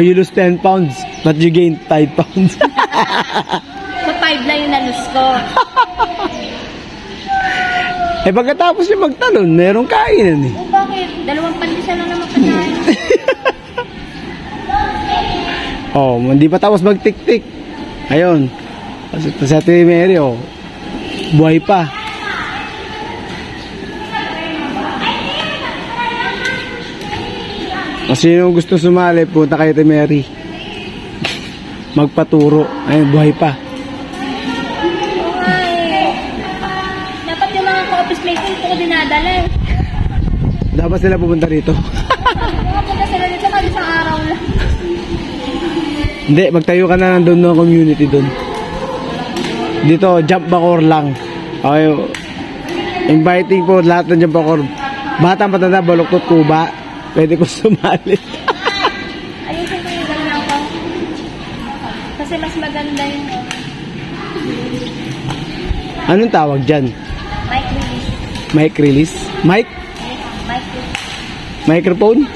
You lose 10 pounds, but you gain 5 pounds. So 5 lang yung nalus ko. Eh pagkatapos yung magtalon, merong kainan eh. Oh, bakit? 2 pandesal lang naman kanain. Oh, hindi pa tapos magtik-tik. Ayun. Sa Ate Mary, oh. Buhay pa. Kasi yung gusto sumali, punta kay Ate Mary. Magpaturo. Ayun, buhay pa. Dapat yung mga ka-office mate ko dinadala eh. Dapat sila pupunta rito. Pupunta sila dito kasi isang araw lang. Hindi, magtayo ka na nandun ng community dun. Dito, jump backward lang. Okay. Inviting po lahat ng jump backward. Batang patanda, baluktot kuba. Pwede ko sumali. Ayusin ko yung ganyan ko. Kasi mas maganda yung Anong tawag dyan? mic release. Mic release? Mic? Mic release. Microphone?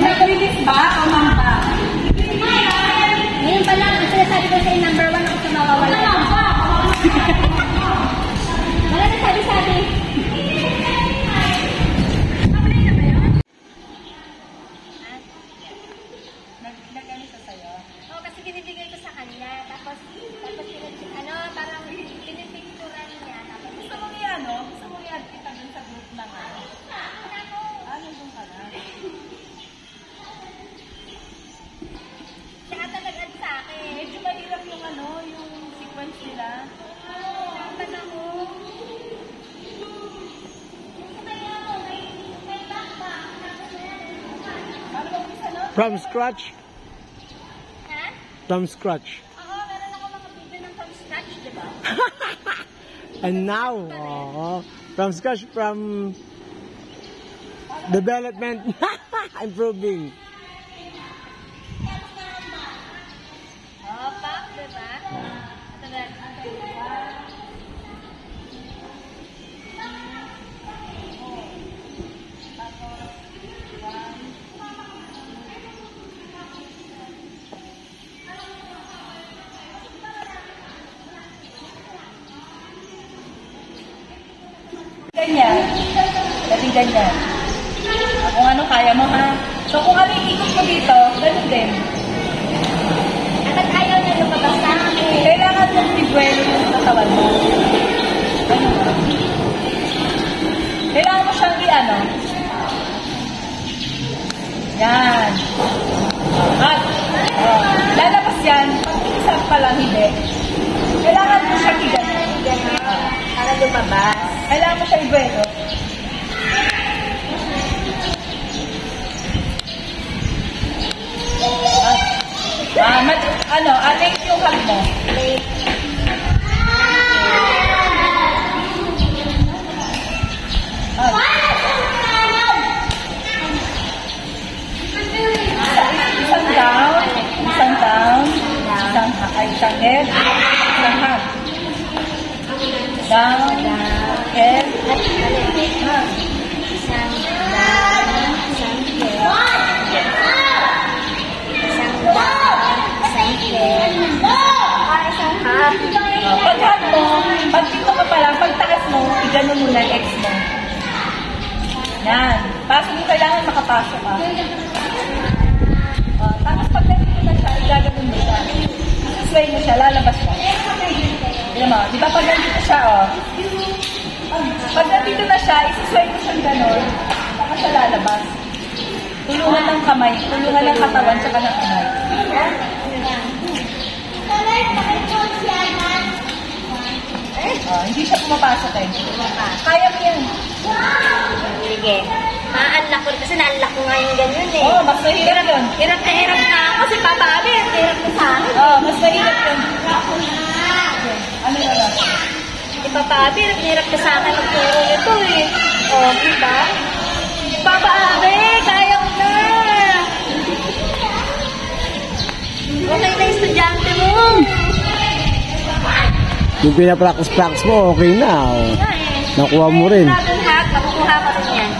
Mic release ba? O mamba? Ngayon pa lang, ang sinasabi ko sa'yo, number 1 ako sa mawawala. Wala na sabi-sabi. Nag-ano siya sa'yo? Oo, kasi binibigay ko sa kanya. Tapos parang pinipicturan niya. Gusto mo yan, no? Gusto mo yan kita dun sa group ng ano? Ano dun ka na? Siya ata nag-add sa akin. Medyo mahirap yung ano, yung sequence nila. Ang tanong mo. From scratch? Ha? From scratch. Oo, meron ako mga video ng from scratch, di ba? And now, from scratch, from development, improving. Opa, di ba? Ito na. Ganyan. Kasi ganyan. Kung ano kaya mo ha. So kung ano ikot mo dito, ganun din. At ayaw na lumabas sa akin. Kailangan mong bigwelo yung katawan mo. Ganun. Kailangan mo siyang i-ano. Yan. At lalabas yan. Pag-isa pa lang hindi. Kailangan mo siyang i-ano. Para lumabas. Kailangan mo siya i-bueno. Late yung hug mo. Late. Isang down, isang head, isang hug. Down, head, hug. Pag-hug mo, pag dito ka pala, pag-taas mo, i-gano muna yung X mo. Yan. Pasok mo, kailangan makapasok ka. Tapos pag nandito na siya, i-gagano mo siya. Sway mo siya, lalabas mo. Di ba pag nandito siya, pag nandito na siya, isi-sway mo siyang gano'n, baka siya lalabas. Tulungan ng kamay, tulungan ng katawan, tsaka ng kamay. Hindi siya pumapasok eh. Kaya mo yan. Sige. Ma-unlock ko kasi na-unlock ko nga yung ganyan eh. Oo, mas mahirap yun. Hirap na hirap na ako kasi papabi. Hirap na sa akin. Oo, mas mahirap yun. Ano na lang? Si papabi, hirap na sa akin magturo nito eh. O, diba? Papabi, kaya mo na. Okay na estudyante mo. Yung pinapractice mo, okay na. Nakuha mo rin. Nakukuha pa rin yan.